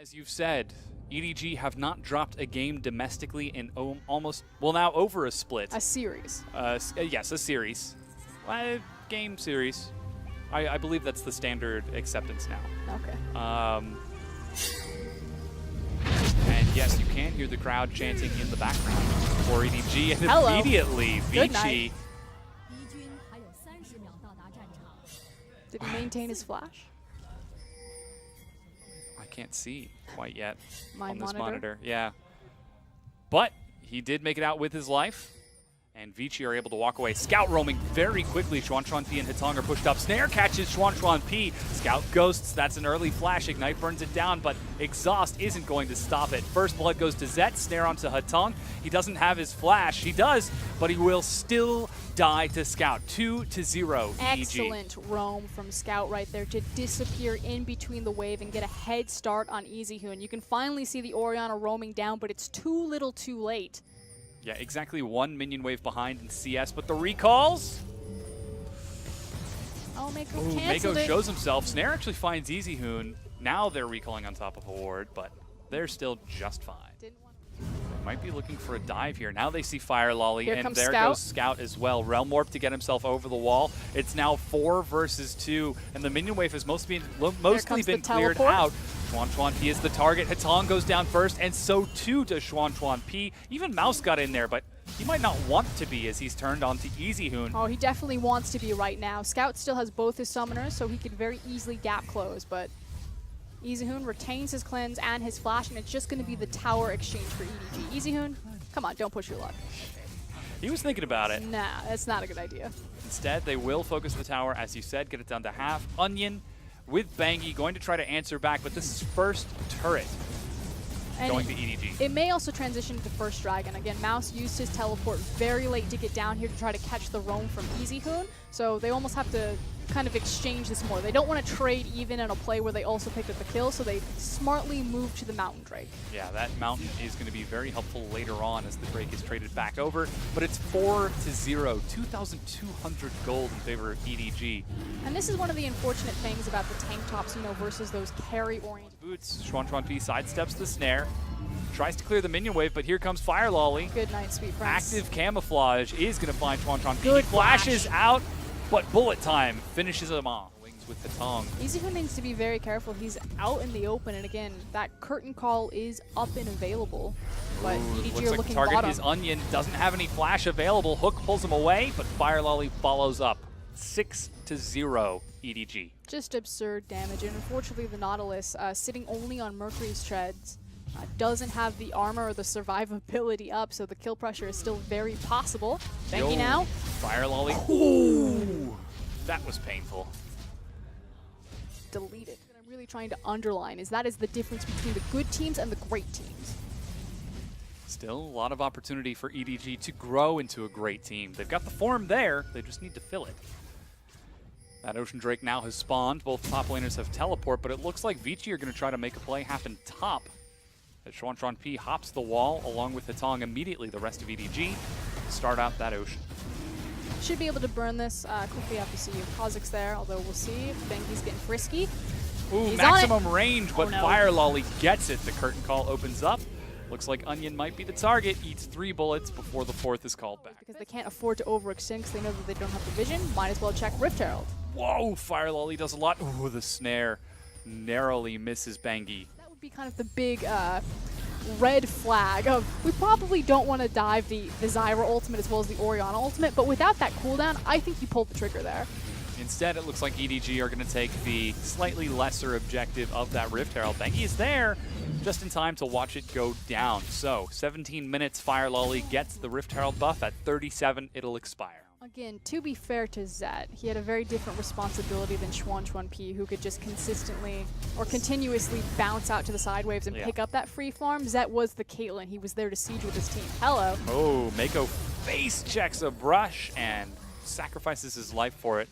As you've said, EDG have not dropped a game domestically in almost, well, now over a split. A series. Yes, a series. Game series. I believe that's the standard acceptance now. Okay. And yes, you can hear the crowd chanting in the background for EDG, and Hello. immediately Good Vici. night. Did he maintain his flash? I can't see quite yet My on this monitor? monitor. Yeah. But he did make it out with his life. And Vici are able to walk away. Scout roaming very quickly. Xuanchuan P and Hitong are pushed up. Snare catches Xuanchuan P. Scout ghosts. That's an early flash. Ignite burns it down, but Exhaust isn't going to stop it. First blood goes to Zet. Snare onto Hitong. He doesn't have his flash. He does, but he will still die to Scout. 2-0 EDG. Excellent roam from Scout right there to disappear in between the wave and get a head start on EZHoon. You can finally see the Orianna roaming down, but it's too little too late. Yeah, exactly one minion wave behind in CS, but the recalls? Oh, Mako Ooh, canceled Mako it. shows himself. Snare actually finds EZHoon. Now they're recalling on top of a ward, but they're still just fine. Might be looking for a dive here. Now they see Fire Lolly, Here and comes there Scout. goes Scout as well. Realm Warp to get himself over the wall. It's now 4 versus 2, and the minion wave has mostly been cleared teleport. out. Xuanchuan P is the target. Hitong goes down first, and so too does Xuanchuan P. Even Mouse got in there, but he might not want to be as he's turned onto EZHoon. Oh, he definitely wants to be right now. Scout still has both his summoners, so he could very easily gap close, but EZHoon retains his cleanse and his flash, and it's just going to be the tower exchange for EDG. EZHoon, come on, don't push your luck. He was thinking about it. Nah, that's not a good idea. Instead, they will focus the tower, as you said, get it down to half. Onion with Bangi going to try to answer back, but this is first turret And going to EDG. It may also transition to first dragon. Again, Mouse used his teleport very late to get down here to try to catch the roam from EZHoon, so they almost have to kind of exchange this more. They don't want to trade even in a play where they also picked up the kill, so they smartly move to the Mountain Drake. Yeah, that Mountain is going to be very helpful later on as the Drake is traded back over, but it's 4-0, 2,200 gold in favor of EDG. And this is one of the unfortunate things about the tank tops, you know, versus those carry-oriented. Boots, Xuanchuan P sidesteps the snare, tries to clear the minion wave, but here comes Fire Lolly. Good night, sweet friends. Active camouflage is going to find Xuanchuan P. Good He flashes flash. out, but bullet time finishes him off. Wings with Hitong. EZHoon needs to be very careful. He's out in the open, and again, that curtain call is up and available, but Ooh, EDG looks are like the looking target bottom. is Onion, doesn't have any flash available. Hook pulls him away, but Fire Lolly follows up. 6-0 EDG. Just absurd damage, and unfortunately the Nautilus, sitting only on Mercury's treads, doesn't have the armor or the survivability up, so the kill pressure is still very possible. Thank you now. Fire Lolly. Ooh, that was painful. Deleted. What I'm really trying to underline is that is the difference between the good teams and the great teams. Still a lot of opportunity for EDG to grow into a great team. They've got the form there, they just need to fill it. That Ocean Drake now has spawned. Both top laners have teleport, but it looks like Vici are going to try to make a play happen top. As Xuanchuan P hops the wall along with Hitong immediately, the rest of EDG start out that Ocean. Should be able to burn this quickly after see Kha'Zix there, although we'll see. Bengi's getting frisky. Ooh, He's maximum range, but Oh, no. Fire Lolly gets it. The curtain call opens up. Looks like Onion might be the target. Eats 3 bullets before the 4th is called back. Because they can't afford to overextend because they know that they don't have the vision. Might as well check Rift Herald. Whoa, Fire Lolly does a lot. Ooh, the snare narrowly misses Bangi. That would be kind of the big red flag of we probably don't want to dive the Zyra ultimate as well as the Orianna ultimate, but without that cooldown, I think you pulled the trigger there. Instead, it looks like EDG are going to take the slightly lesser objective of that Rift Herald. Bangi is there just in time to watch it go down. So, 17 minutes, Fire Lolly gets the Rift Herald buff. At 37, it'll expire. Again, to be fair to Zet, he had a very different responsibility than Xuanchuan P, who could just consistently or continuously bounce out to the side waves and pick up that free farm. Zet was the Caitlyn. He was there to siege with his team. Hello. Oh, Mako face checks a brush and sacrifices his life for it.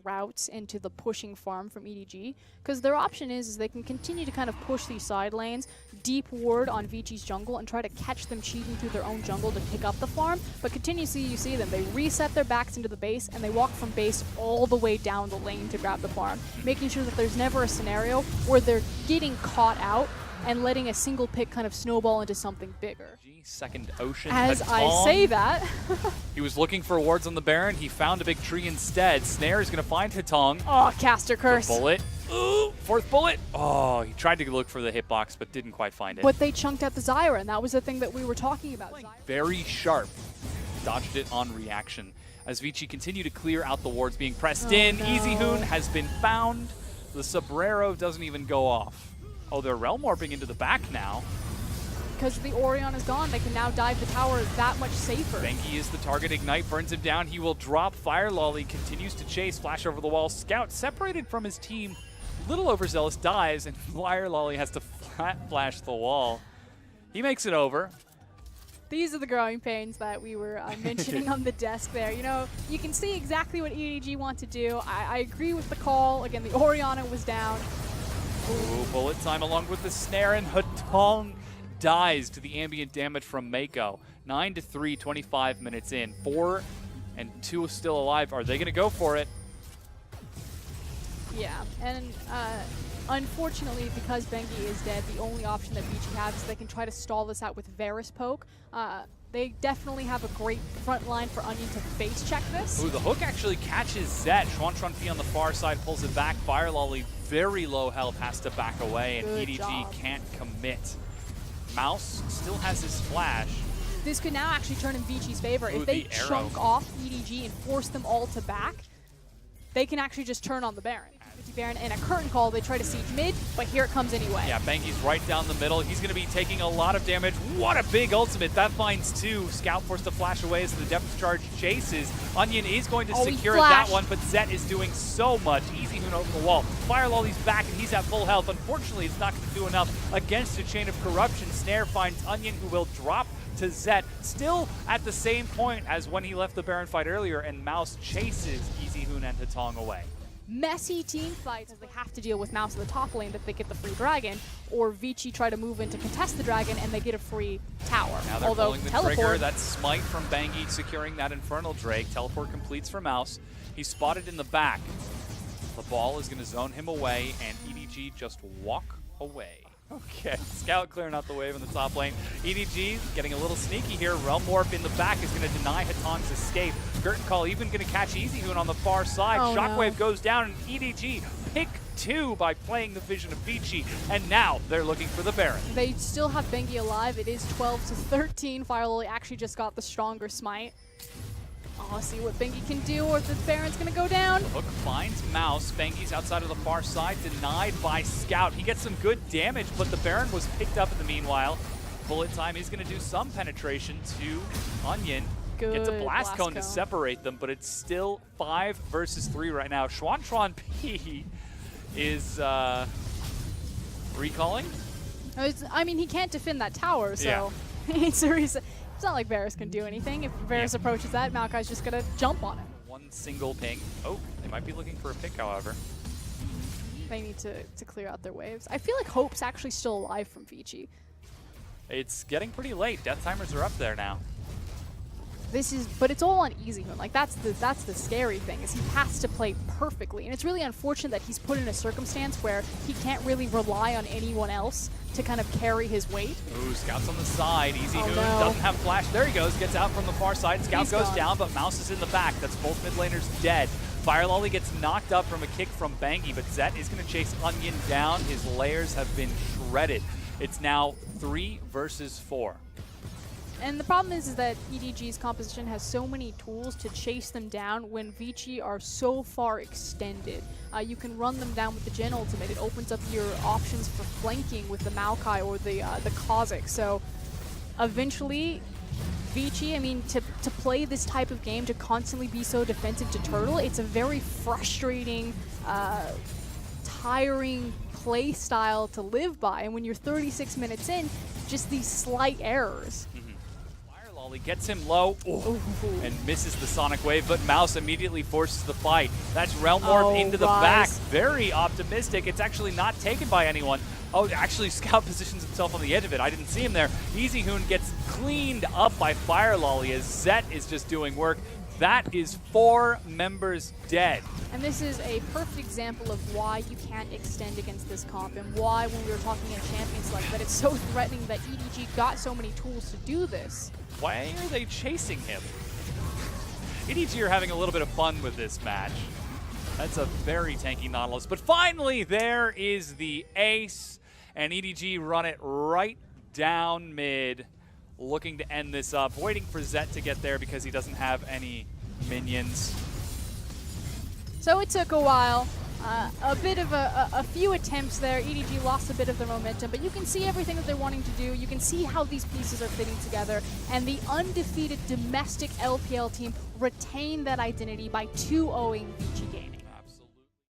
Routes into the pushing farm from EDG, because their option is they can continue to kind of push these side lanes, deep ward on Vici's jungle, and try to catch them cheating through their own jungle to pick up the farm, but continuously you see them, they reset their backs into the base, and they walk from base all the way down the lane to grab the farm, making sure that there's never a scenario where they're getting caught out and letting a single pick kind of snowball into something bigger. Second Ocean. As I say that. He was looking for wards on the Baron. He found a big tree instead. Snare is going to find Hitong. Oh, caster curse. The bullet. Ooh, fourth bullet. Oh, he tried to look for the hitbox, but didn't quite find it. But they chunked out the Zyra, and that was the thing that we were talking about. Very sharp. Dodged it on reaction. As Vici continue to clear out the wards being pressed in. No. Easy Hoon has been found. The Sombrero doesn't even go off. Oh, they're realm warping into the back now. Because the Orion is gone, they can now dive the tower that much safer. Bengi is the target. Ignite burns him down. He will drop. Fire Lolly continues to chase. Flash over the wall. Scout separated from his team. Little overzealous dies, and Fire Lolly has to flash the wall. He makes it over. These are the growing pains that we were mentioning on the desk there. You know, you can see exactly what EDG want to do. I agree with the call. Again, the Oriana was down. Ooh, bullet time along with the snare, and Hitong dies to the ambient damage from Mako. 9-3, 25 minutes in. 4 and 2 still alive. Are they going to go for it? Yeah, and unfortunately, because Bengi is dead, the only option that Vici has is they can try to stall this out with Varus Poke. They definitely have a great front line for Onion to face check this. Ooh, the hook actually catches Zet. Xuantran P on the far side pulls it back. Fire Lolly, very low health, has to back away, and Good EDG job. can't commit. Mouse still has his flash. This could now actually turn in Vici's favor. Ooh, if they the arrow. chunk off EDG and force them all to back, they can actually just turn on the Baron. Baron and a curtain call, they try to siege mid, but here it comes anyway. Yeah, Bengi's right down the middle. He's going to be taking a lot of damage. What a big ultimate. That finds 2. Scout forced to flash away as the depth charge chases. Onion is going to secure that one, but Zet is doing so much. Easy Hoon over the wall. Fire Lolly's back, and he's at full health. Unfortunately, it's not going to do enough against a chain of corruption. Snare finds Onion, who will drop to Zet, still at the same point as when he left the Baron fight earlier, and Mouse chases Easy Hoon and Hitong away. Messy team fights as they have to deal with Mouse in the top lane that they get the free dragon, or Vici try to move in to contest the dragon and they get a free tower. Now they're Although pulling the teleport, trigger. That's Smite from Bengi securing that Infernal Drake. Teleport completes for Mouse. He's spotted in the back. The ball is going to zone him away, and EDG just walk away. Okay, Scout clearing out the wave in the top lane. EDG getting a little sneaky here. Realm Warp in the back is going to deny Hitong's escape. Curtain Call even going to catch Easy Hoon on the far side. Oh, Shockwave no. goes down, and EDG pick 2 by playing the vision of Vici, and now they're looking for the Baron. they still have Bengi alive. It is 12-13. Fire Lily actually just got the stronger smite. I'll see what Bengi can do, or if the Baron's going to go down. Hook finds Mouse. Bengi's outside of the far side, denied by Scout. He gets some good damage, but the Baron was picked up in the meanwhile. Bullet time, he's going to do some penetration to Onion. Good Gets a blast cone to cone. separate them, but it's still 5 versus 3 right now. Xuantran P is recalling. I mean, he can't defend that tower, so it's a reason. It's not like Varus can do anything. If Varus approaches that, Maokai's just going to jump on it. One single ping. Oh, they might be looking for a pick, however. They need to clear out their waves. I feel like Hope's actually still alive from Vici. It's getting pretty late. Death timers are up there now. But it's all on Easy Hoon. Like that's the scary thing, is he has to play perfectly, and it's really unfortunate that he's put in a circumstance where he can't really rely on anyone else to kind of carry his weight. Ooh, Scout's on the side. Easy Hoon no. doesn't have flash. There he goes. Gets out from the far side. Scout He's goes gone. down, but Mouse is in the back. That's both mid laners dead. Fire Lolly gets knocked up from a kick from Bengi, but Zet is going to chase Onion down. His layers have been shredded. It's now 3 versus 4. And the problem is that EDG's composition has so many tools to chase them down when Vici are so far extended. You can run them down with the Gen ultimate. It opens up your options for flanking with the Maokai or the Kha'Zix. So eventually, Vici, I mean, to play this type of game, to constantly be so defensive to Turtle, it's a very frustrating, tiring play style to live by. And when you're 36 minutes in, just these slight errors. He gets him low and misses the Sonic Wave, but Mouse immediately forces the fight. That's Realm Warp into the back. Very optimistic. It's actually not taken by anyone. Oh, actually, Scout positions himself on the edge of it. I didn't see him there. Easy Hoon gets cleaned up by Fire Lolly as Zet is just doing work. That is 4 members dead. And this is a perfect example of why you can't extend against this comp, and why, when we were talking in Champions Select, that it's so threatening that EDG got so many tools to do this. Why are they chasing him? EDG are having a little bit of fun with this match. That's a very tanky Nautilus. But finally, there is the ace, and EDG run it right down mid, looking to end this up, waiting for Zet to get there because he doesn't have any minions. So it took a while. A bit of a few attempts there. EDG lost a bit of their momentum, but you can see everything that they're wanting to do. You can see how these pieces are fitting together, and the undefeated domestic LPL team retain that identity by 2-0ing VG Gaming.